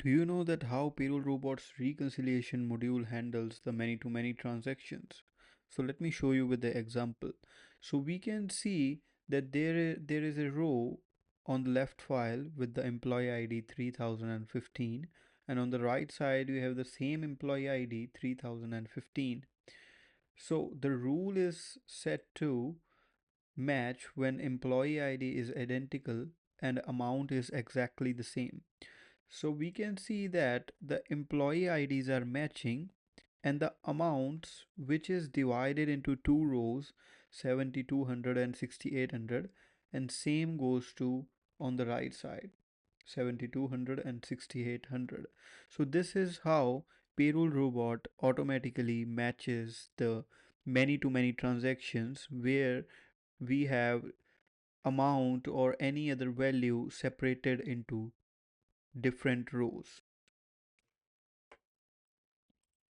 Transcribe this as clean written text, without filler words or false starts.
Do you know that how Payroll Robot's reconciliation module handles the many-to-many transactions? So let me show you with the example. So we can see that there is a row on the left file with the employee ID 3015, and on the right side you have the same employee ID 3015. So the rule is set to match when employee ID is identical and amount is exactly the same. So we can see that the employee IDs are matching and the amounts, which is divided into two rows, 7200 and 6800, and same goes to on the right side, 7200 and 6800. So this is how Payroll Robot automatically matches the many to many transactions where we have amount or any other value separated into different rows.